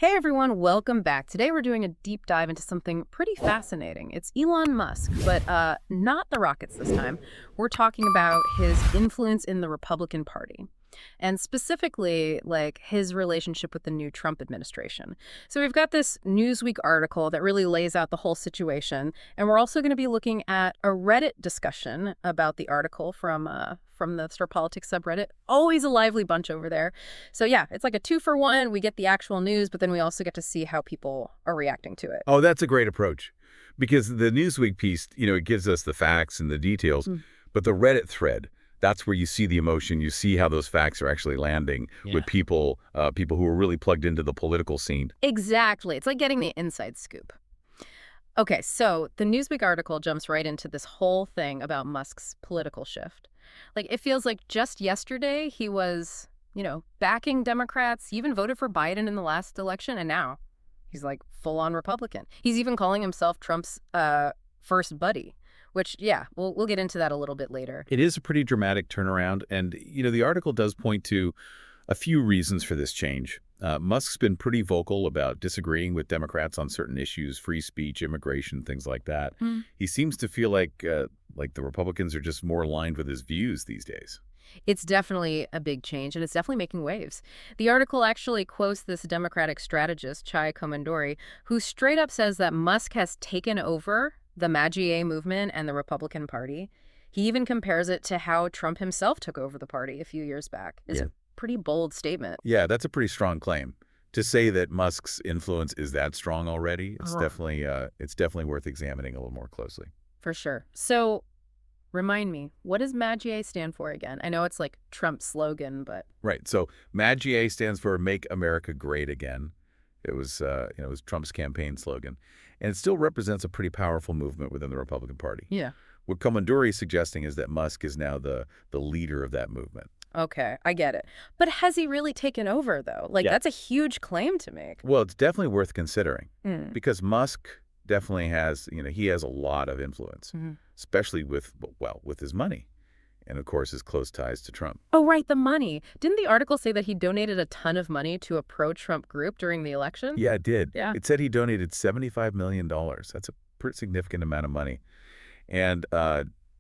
Hey everyone, welcome back. Today we're doing a deep dive into something pretty fascinating. It's Elon Musk, but not the rockets this time. We're talking about his influence in the Republican Party, and specifically like his relationship with the new Trump administration. So we've got this Newsweek article that really lays out the whole situation, and we're also going to be looking at a Reddit discussion about the article from the Star Politics subreddit. Always a lively bunch over there. So yeah, it's like a 2-for-1. We get the actual news, but then we also get to see how people are reacting to it. Oh, that's a great approach because the Newsweek piece, it gives us the facts and the details, but the Reddit thread, that's where you see the emotion. You see how those facts are actually landing with people who are really plugged into the political scene. Exactly. It's like getting the inside scoop. Okay, so the Newsweek article jumps right into this whole thing about Musk's political shift. Like, it feels like just yesterday he was, backing Democrats. He even voted for Biden in the last election, and now he's like full-on Republican. He's even calling himself Trump's first buddy, which, yeah, we'll get into that a little bit later. It is a pretty dramatic turnaround, and, the article does point to a few reasons for this change. Musk's been pretty vocal about disagreeing with Democrats on certain issues, free speech, immigration, things like that. He seems to feel like the Republicans are just more aligned with his views these days. It's definitely a big change, and it's definitely making waves. The article actually quotes this Democratic strategist, Chai Komanduri, who straight up says that Musk has taken over the MAGA movement and the Republican Party. He even compares it to how Trump himself took over the party a few years back. It's a pretty bold statement. Yeah, that's a pretty strong claim. To say that Musk's influence is that strong already, it's definitely worth examining a little more closely. For sure. So, remind me, what does MAGA stand for again? I know it's like Trump's slogan, but... Right. So MAGA stands for Make America Great Again. It was Trump's campaign slogan. And it still represents a pretty powerful movement within the Republican Party. Yeah. What Komanduri is suggesting is that Musk is now the leader of that movement. Okay, I get it. But has he really taken over, though? That's a huge claim to make. Well, it's definitely worth considering because Musk definitely has, he has a lot of influence, especially with his money and, of course, his close ties to Trump. Oh, right, the money. Didn't the article say that he donated a ton of money to a pro-Trump group during the election? Yeah, it did. Yeah. It said he donated $75 million. That's a pretty significant amount of money. And,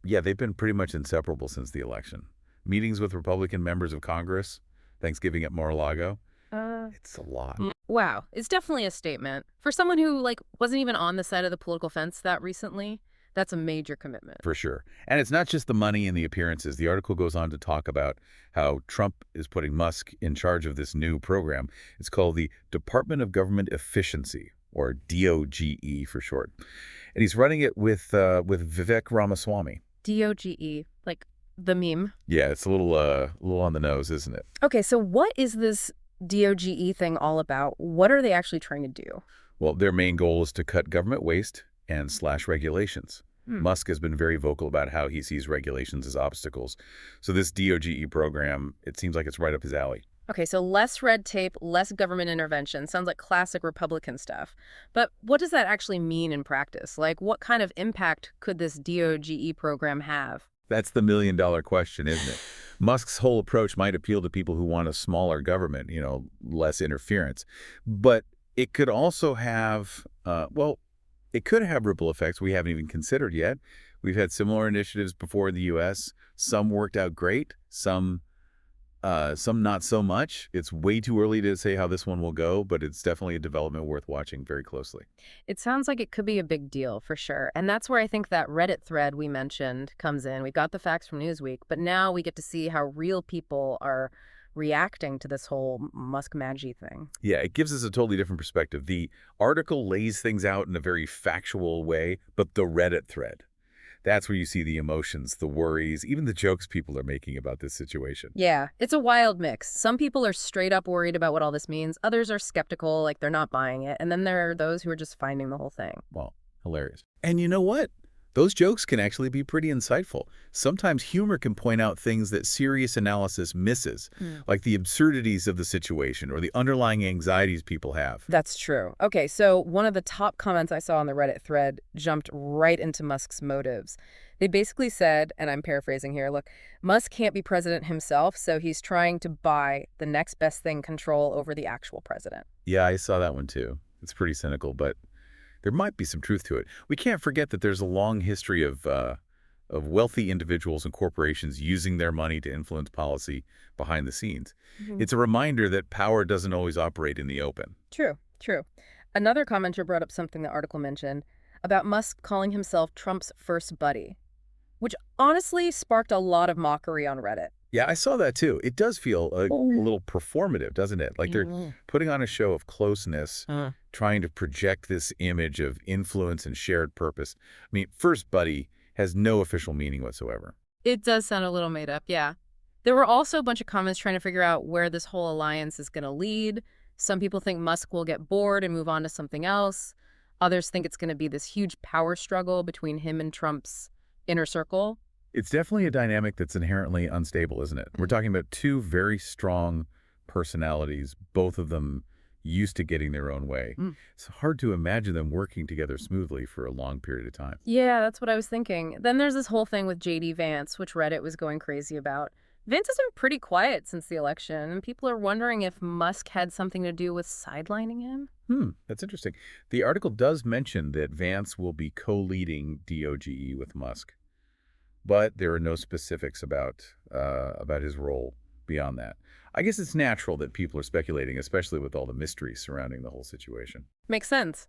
they've been pretty much inseparable since the election. Meetings with Republican members of Congress, Thanksgiving at Mar-a-Lago. It's a lot. Wow. It's definitely a statement. For someone who, wasn't even on the side of the political fence that recently, that's a major commitment. For sure. And it's not just the money and the appearances. The article goes on to talk about how Trump is putting Musk in charge of this new program. It's called the Department of Government Efficiency, or DOGE for short. And he's running it with Vivek Ramaswamy. DOGE, like the meme. Yeah, it's a little on the nose, isn't it? Okay, so what is this DOGE thing all about? What are they actually trying to do? Well, their main goal is to cut government waste and slash regulations. Musk has been very vocal about how he sees regulations as obstacles. So this DOGE program, it seems like it's right up his alley. Okay, so less red tape, less government intervention. Sounds like classic Republican stuff. But what does that actually mean in practice? What kind of impact could this DOGE program have? That's the million-dollar question, isn't it? Musk's whole approach might appeal to people who want a smaller government, less interference. But it could also have, it could have ripple effects we haven't even considered yet. We've had similar initiatives before in the U.S. Some worked out great, some not so much. It's way too early to say how this one will go, but it's definitely a development worth watching very closely. It sounds like it could be a big deal for sure. And that's where I think that Reddit thread we mentioned comes in. We've got the facts from Newsweek, but now we get to see how real people are reacting to this whole Musk Maggie thing. Yeah, it gives us a totally different perspective. The article lays things out in a very factual way, but the Reddit thread, that's where you see the emotions, the worries, even the jokes people are making about this situation. Yeah, it's a wild mix. Some people are straight up worried about what all this means. Others are skeptical, they're not buying it. And then there are those who are just finding the whole thing. Well, hilarious. And you know what? Those jokes can actually be pretty insightful. Sometimes humor can point out things that serious analysis misses, like the absurdities of the situation or the underlying anxieties people have. That's true. Okay, so one of the top comments I saw on the Reddit thread jumped right into Musk's motives. They basically said, and I'm paraphrasing here, look, Musk can't be president himself, so he's trying to buy the next best thing, control over the actual president. Yeah, I saw that one too. It's pretty cynical, but there might be some truth to it. We can't forget that there's a long history of wealthy individuals and corporations using their money to influence policy behind the scenes. It's a reminder that power doesn't always operate in the open. True, true. Another commenter brought up something the article mentioned about Musk calling himself Trump's first buddy, which honestly sparked a lot of mockery on Reddit. Yeah, I saw that too. It does feel a little performative, doesn't it? Like they're putting on a show of closeness, trying to project this image of influence and shared purpose. I mean, first buddy has no official meaning whatsoever. It does sound a little made up, yeah. There were also a bunch of comments trying to figure out where this whole alliance is going to lead. Some people think Musk will get bored and move on to something else. Others think it's going to be this huge power struggle between him and Trump's inner circle. It's definitely a dynamic that's inherently unstable, isn't it? We're talking about two very strong personalities, both of them used to getting their own way. It's hard to imagine them working together smoothly for a long period of time. Yeah, that's what I was thinking. Then there's this whole thing with J.D. Vance, which Reddit was going crazy about. Vance has been pretty quiet since the election, and people are wondering if Musk had something to do with sidelining him. That's interesting. The article does mention that Vance will be co-leading DOGE with Musk, but there are no specifics about his role beyond that. I guess it's natural that people are speculating, especially with all the mystery surrounding the whole situation. Makes sense.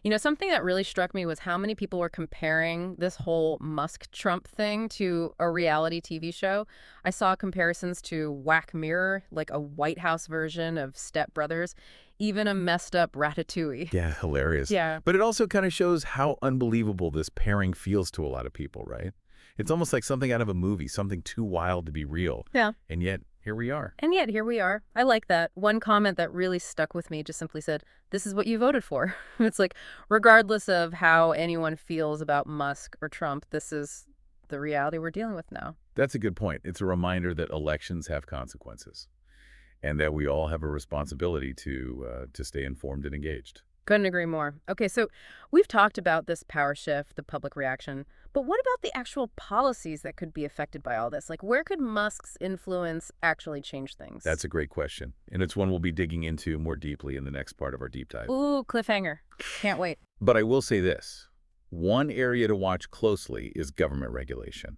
You know, something that really struck me was how many people were comparing this whole Musk-Trump thing to a reality TV show. I saw comparisons to Whack Mirror, like a White House version of Step Brothers, even a messed up Ratatouille. Yeah, hilarious. Yeah. But it also kind of shows how unbelievable this pairing feels to a lot of people, right? It's almost like something out of a movie, something too wild to be real. Yeah. And yet, here we are. And yet, here we are. I like that. One comment that really stuck with me just simply said, this is what you voted for. It's like, regardless of how anyone feels about Musk or Trump, this is the reality we're dealing with now. That's a good point. It's a reminder that elections have consequences and that we all have a responsibility to stay informed and engaged. Couldn't agree more. Okay, so we've talked about this power shift, the public reaction, but what about the actual policies that could be affected by all this? Like, where could Musk's influence actually change things? That's a great question, and it's one we'll be digging into more deeply in the next part of our deep dive. Ooh, cliffhanger. Can't wait. But I will say this. One area to watch closely is government regulation,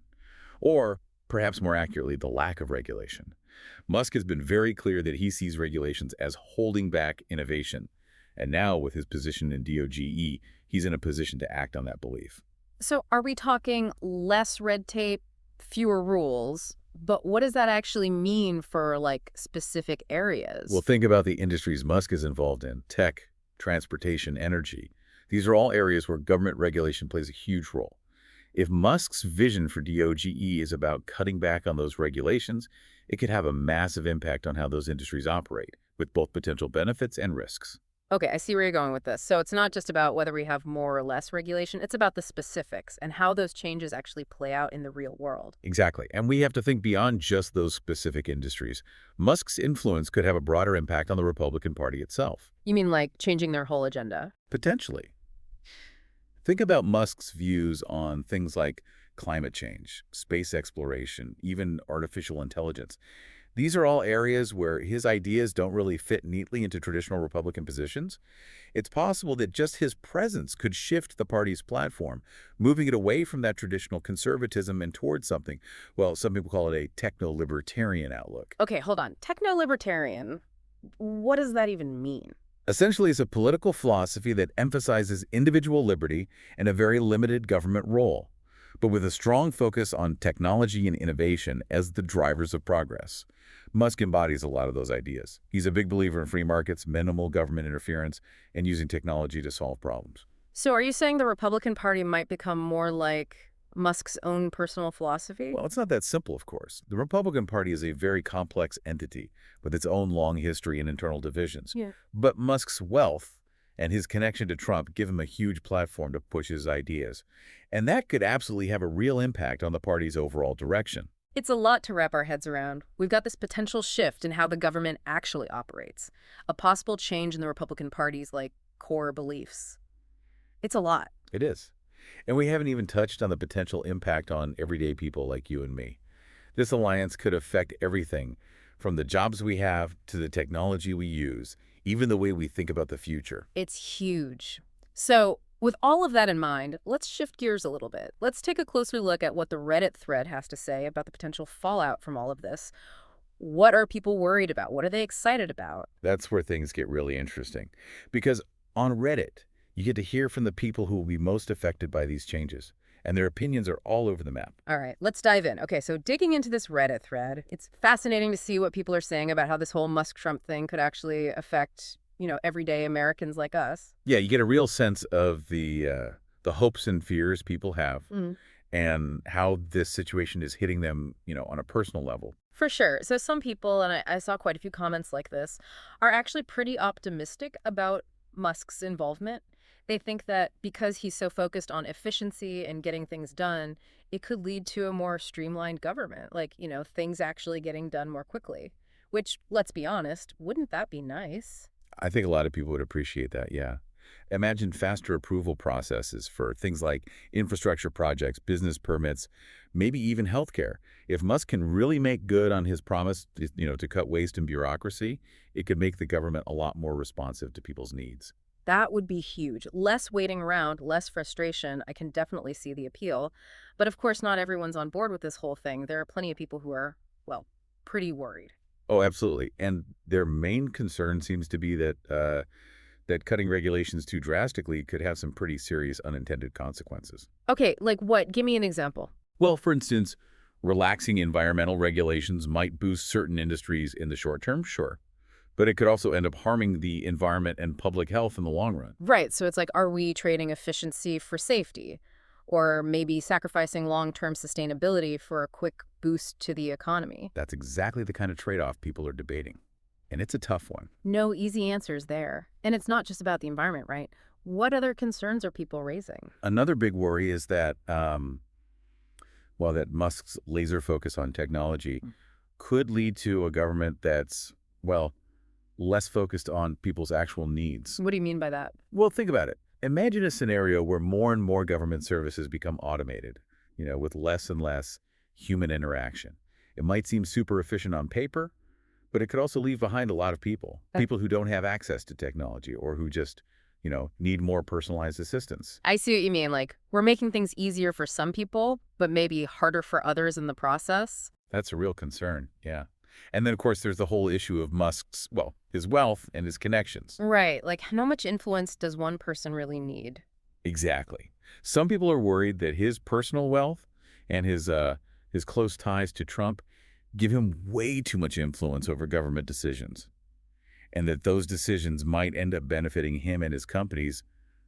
or perhaps more accurately, the lack of regulation. Musk has been very clear that he sees regulations as holding back innovation. And now, with his position in DOGE, he's in a position to act on that belief. So are we talking less red tape, fewer rules, but what does that actually mean for, like, specific areas? Well, think about the industries Musk is involved in: tech, transportation, energy. These are all areas where government regulation plays a huge role. If Musk's vision for DOGE is about cutting back on those regulations, it could have a massive impact on how those industries operate, with both potential benefits and risks. Okay, I see where you're going with this. So it's not just about whether we have more or less regulation. It's about the specifics and how those changes actually play out in the real world. Exactly. And we have to think beyond just those specific industries. Musk's influence could have a broader impact on the Republican Party itself. You mean like changing their whole agenda? Potentially. Think about Musk's views on things like climate change, space exploration, even artificial intelligence. These are all areas where his ideas don't really fit neatly into traditional Republican positions. It's possible that just his presence could shift the party's platform, moving it away from that traditional conservatism and towards something, well, some people call it a techno-libertarian outlook. Okay, hold on. Techno-libertarian, what does that even mean? Essentially, it's a political philosophy that emphasizes individual liberty and a very limited government role, but with a strong focus on technology and innovation as the drivers of progress. Musk embodies a lot of those ideas. He's a big believer in free markets, minimal government interference, and using technology to solve problems. So are you saying the Republican Party might become more like Musk's own personal philosophy? Well, it's not that simple, of course. The Republican Party is a very complex entity with its own long history and internal divisions. Yeah. But Musk's wealth and his connection to Trump give him a huge platform to push his ideas. And that could absolutely have a real impact on the party's overall direction. It's a lot to wrap our heads around. We've got this potential shift in how the government actually operates, a possible change in the Republican Party's, core beliefs. It's a lot. It is. And we haven't even touched on the potential impact on everyday people like you and me. This alliance could affect everything from the jobs we have to the technology we use, even the way we think about the future. It's huge. So, with all of that in mind, let's shift gears a little bit. Let's take a closer look at what the Reddit thread has to say about the potential fallout from all of this. What are people worried about? What are they excited about? That's where things get really interesting. Because on Reddit, you get to hear from the people who will be most affected by these changes. And their opinions are all over the map. All right, let's dive in. Okay, so digging into this Reddit thread, it's fascinating to see what people are saying about how this whole Musk-Trump thing could actually affect, everyday Americans like us. Yeah, you get a real sense of the hopes and fears people have and how this situation is hitting them, on a personal level. For sure. So some people, and I saw quite a few comments like this, are actually pretty optimistic about Musk's involvement. They think that because he's so focused on efficiency and getting things done, it could lead to a more streamlined government, things actually getting done more quickly. Which, let's be honest, wouldn't that be nice? I think a lot of people would appreciate that, yeah. Imagine faster approval processes for things like infrastructure projects, business permits, maybe even healthcare. If Musk can really make good on his promise, to cut waste and bureaucracy, it could make the government a lot more responsive to people's needs. That would be huge. Less waiting around, less frustration. I can definitely see the appeal. But of course, not everyone's on board with this whole thing. There are plenty of people who are, pretty worried. Oh, absolutely. And their main concern seems to be that that cutting regulations too drastically could have some pretty serious unintended consequences. Okay, like what? Give me an example. Well, for instance, relaxing environmental regulations might boost certain industries in the short term, sure. But it could also end up harming the environment and public health in the long run. Right, so it's like, are we trading efficiency for safety? Or maybe sacrificing long-term sustainability for a quick boost to the economy? That's exactly the kind of trade-off people are debating. And it's a tough one. No easy answers there. And it's not just about the environment, right? What other concerns are people raising? Another big worry is that, that Musk's laser focus on technology could lead to a government that's, less focused on people's actual needs. What do you mean by that? Well, think about it. Imagine a scenario where more and more government services become automated, with less and less human interaction. It might seem super efficient on paper, but it could also leave behind a lot of people who don't have access to technology or who just, need more personalized assistance. I see what you mean. Like, we're making things easier for some people, but maybe harder for others in the process. That's a real concern, yeah. And then, of course, there's the whole issue of Musk's, his wealth and his connections. Right. Like, how much influence does one person really need? Exactly. Some people are worried that his personal wealth and his close ties to Trump give him way too much influence over government decisions, and that those decisions might end up benefiting him and his companies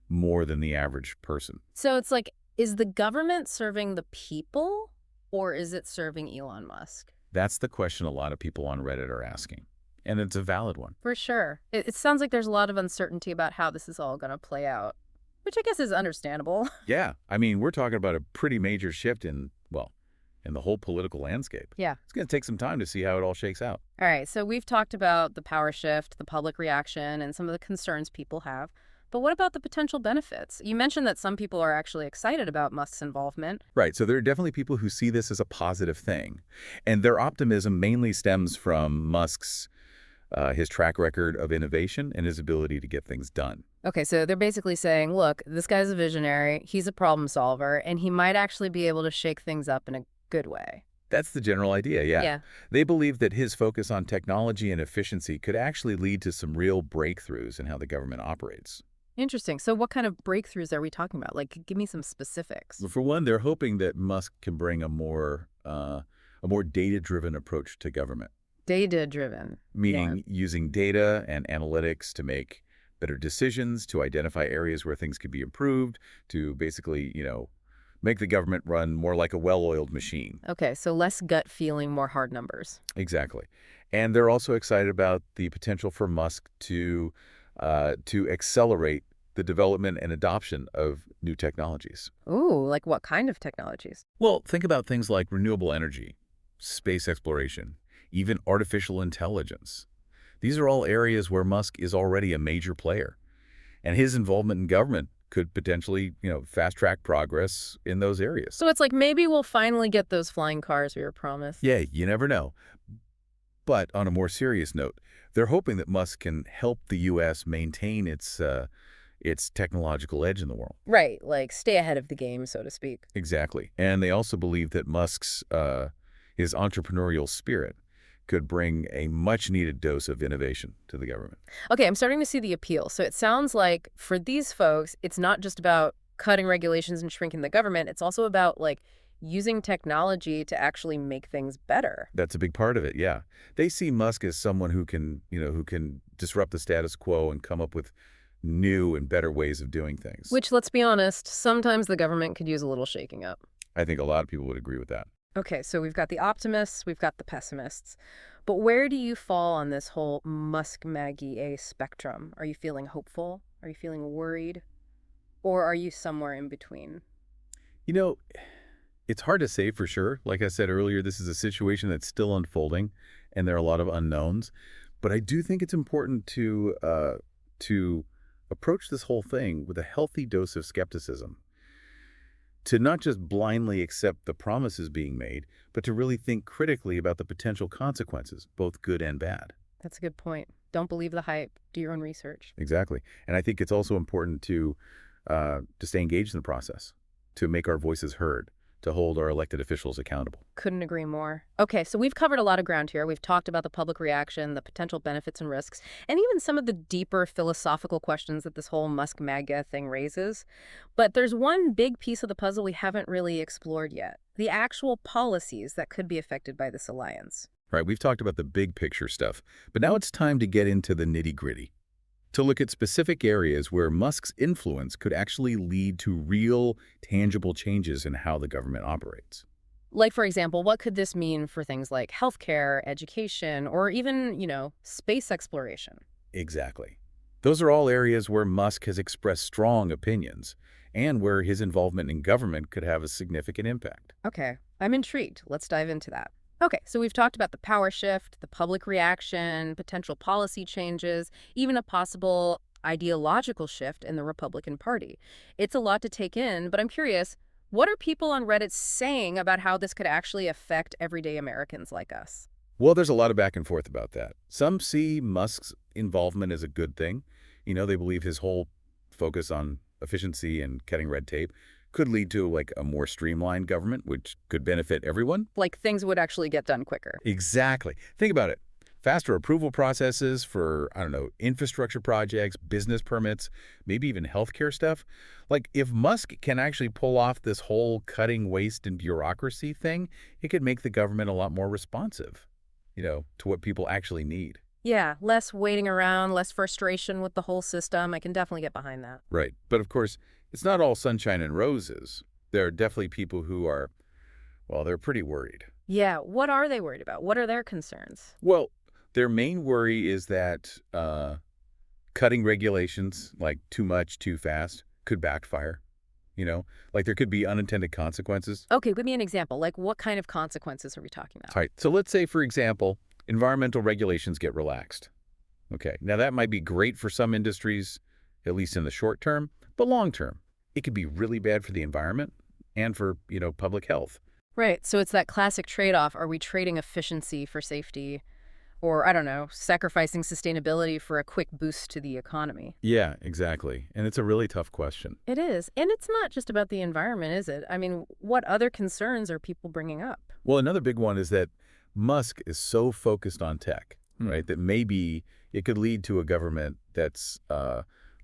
more than the average person. So it's like, is the government serving the people, or is it serving Elon Musk? That's the question a lot of people on Reddit are asking, and it's a valid one. For sure. It sounds like there's a lot of uncertainty about how this is all going to play out, which I guess is understandable. Yeah. I mean, we're talking about a pretty major shift in the whole political landscape. Yeah. It's going to take some time to see how it all shakes out. All right. So we've talked about the power shift, the public reaction, and some of the concerns people have. But what about the potential benefits? You mentioned that some people are actually excited about Musk's involvement. Right. So there are definitely people who see this as a positive thing. And their optimism mainly stems from Musk's his track record of innovation and his ability to get things done. Okay, so they're basically saying, look, this guy's a visionary, he's a problem solver, and he might actually be able to shake things up in a good way. That's the general idea, yeah. Yeah. They believe that his focus on technology and efficiency could actually lead to some real breakthroughs in how the government operates. Interesting. So what kind of breakthroughs are we talking about? Like, give me some specifics. For one, they're hoping that Musk can bring a more data-driven approach to government. Data-driven. Meaning using data and analytics to make better decisions, to identify areas where things could be improved, to basically, make the government run more like a well-oiled machine. Okay, so less gut feeling, more hard numbers. Exactly. And they're also excited about the potential for Musk to to accelerate the development and adoption of new technologies. Ooh, like what kind of technologies? Well, think about things like renewable energy, space exploration, even artificial intelligence. These are all areas where Musk is already a major player, and his involvement in government could potentially, fast-track progress in those areas. So it's like maybe we'll finally get those flying cars we were promised. Yeah, you never know. But on a more serious note, they're hoping that Musk can help the U.S. maintain its technological edge in the world. Right, like stay ahead of the game, so to speak. Exactly. And they also believe that Musk's his entrepreneurial spirit could bring a much-needed dose of innovation to the government. Okay, I'm starting to see the appeal. So it sounds like for these folks, it's not just about cutting regulations and shrinking the government. It's also about like using technology to actually make things better. That's a big part of it, yeah. They see Musk as someone who can disrupt the status quo and come up with new and better ways of doing things. Which, let's be honest, sometimes the government could use a little shaking up. I think a lot of people would agree with that. Okay, so we've got the optimists, we've got the pessimists. But where do you fall on this whole Musk-MAGA spectrum? Are you feeling hopeful? Are you feeling worried? Or are you somewhere in between? It's hard to say for sure. Like I said earlier, this is a situation that's still unfolding, and there are a lot of unknowns. But I do think it's important to approach this whole thing with a healthy dose of skepticism. To not just blindly accept the promises being made, but to really think critically about the potential consequences, both good and bad. That's a good point. Don't believe the hype. Do your own research. Exactly. And I think it's also important to stay engaged in the process, to make our voices heard, to hold our elected officials accountable. Couldn't agree more. Okay, so we've covered a lot of ground here. We've talked about the public reaction, the potential benefits and risks, and even some of the deeper philosophical questions that this whole Musk-MAGA thing raises. But there's one big piece of the puzzle we haven't really explored yet, the actual policies that could be affected by this alliance. Right, we've talked about the big picture stuff, but now it's time to get into the nitty-gritty, to look at specific areas where Musk's influence could actually lead to real, tangible changes in how the government operates. Like, for example, what could this mean for things like healthcare, education, or even, space exploration? Exactly. Those are all areas where Musk has expressed strong opinions and where his involvement in government could have a significant impact. Okay, I'm intrigued. Let's dive into that. Okay, so we've talked about the power shift, the public reaction, potential policy changes, even a possible ideological shift in the Republican Party. It's a lot to take in, but I'm curious, what are people on Reddit saying about how this could actually affect everyday Americans like us? Well, there's a lot of back and forth about that. Some see Musk's involvement as a good thing. They believe his whole focus on efficiency and cutting red tape could lead to like a more streamlined government, which could benefit everyone. Like things would actually get done quicker. Exactly. Think about it. Faster approval processes for, infrastructure projects, business permits, maybe even healthcare stuff. Like if Musk can actually pull off this whole cutting waste and bureaucracy thing, it could make the government a lot more responsive, to what people actually need. Yeah, less waiting around, less frustration with the whole system. I can definitely get behind that. Right. But of course, it's not all sunshine and roses. There are definitely people who are, they're pretty worried. Yeah, what are they worried about? What are their concerns? Well, their main worry is that cutting regulations, like too much, too fast, could backfire. Like there could be unintended consequences. Okay, give me an example. Like what kind of consequences are we talking about? All right. So let's say, for example, environmental regulations get relaxed. Okay. Now that might be great for some industries, at least in the short term, but long term, it could be really bad for the environment and for, public health. Right. So it's that classic trade-off. Are we trading efficiency for safety? Or, I don't know, sacrificing sustainability for a quick boost to the economy? Yeah, exactly. And it's a really tough question. It is. And it's not just about the environment, is it? I mean, what other concerns are people bringing up? Well, another big one is that Musk is so focused on tech, right, that maybe it could lead to a government that's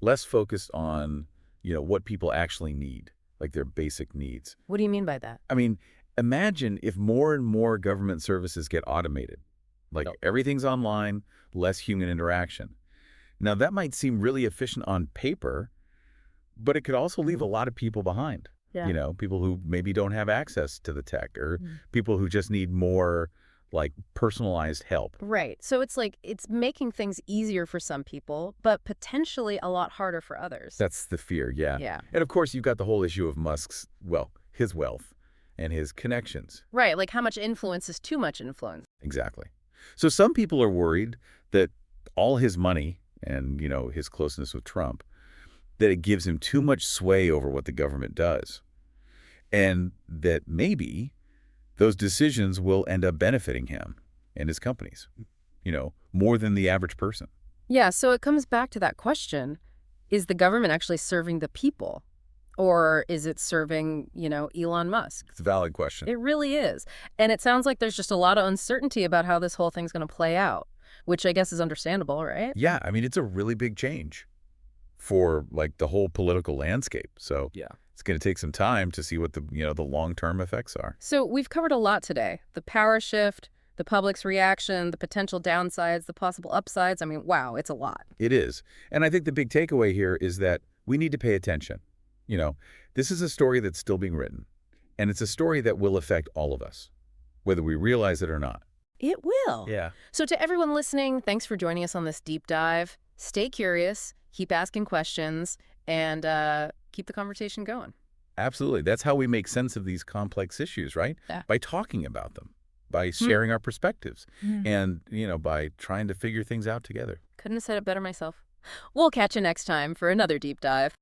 less focused on, what people actually need, like their basic needs. What do you mean by that? I mean, imagine if more and more government services get automated. Like everything's online, less human interaction. Now, that might seem really efficient on paper, but it could also leave a lot of people behind. Yeah. People who maybe don't have access to the tech or people who just need more like personalized help. Right. So it's like it's making things easier for some people, but potentially a lot harder for others. That's the fear, yeah. Yeah. And of course, you've got the whole issue of Musk's, well, his wealth and his connections. Right. Like how much influence is too much influence. Exactly. So some people are worried that all his money and, his closeness with Trump, that it gives him too much sway over what the government does. And that maybe those decisions will end up benefiting him and his companies, more than the average person. Yeah. So it comes back to that question. Is the government actually serving the people? Or is it serving, Elon Musk? It's a valid question. It really is. And it sounds like there's just a lot of uncertainty about how this whole thing's going to play out, which I guess is understandable, right? Yeah, I mean, it's a really big change for like the whole political landscape. So Yeah. it's going to take some time to see what the long-term effects are. So we've covered a lot today. The power shift, the public's reaction, the potential downsides, the possible upsides. I mean, wow, it's a lot. It is. And I think the big takeaway here is that we need to pay attention. This is a story that's still being written, and it's a story that will affect all of us, whether we realize it or not. It will. Yeah. So to everyone listening, thanks for joining us on this deep dive. Stay curious, keep asking questions, and keep the conversation going. Absolutely. That's how we make sense of these complex issues, right? Yeah. By talking about them, by sharing our perspectives, and, by trying to figure things out together. Couldn't have said it better myself. We'll catch you next time for another deep dive.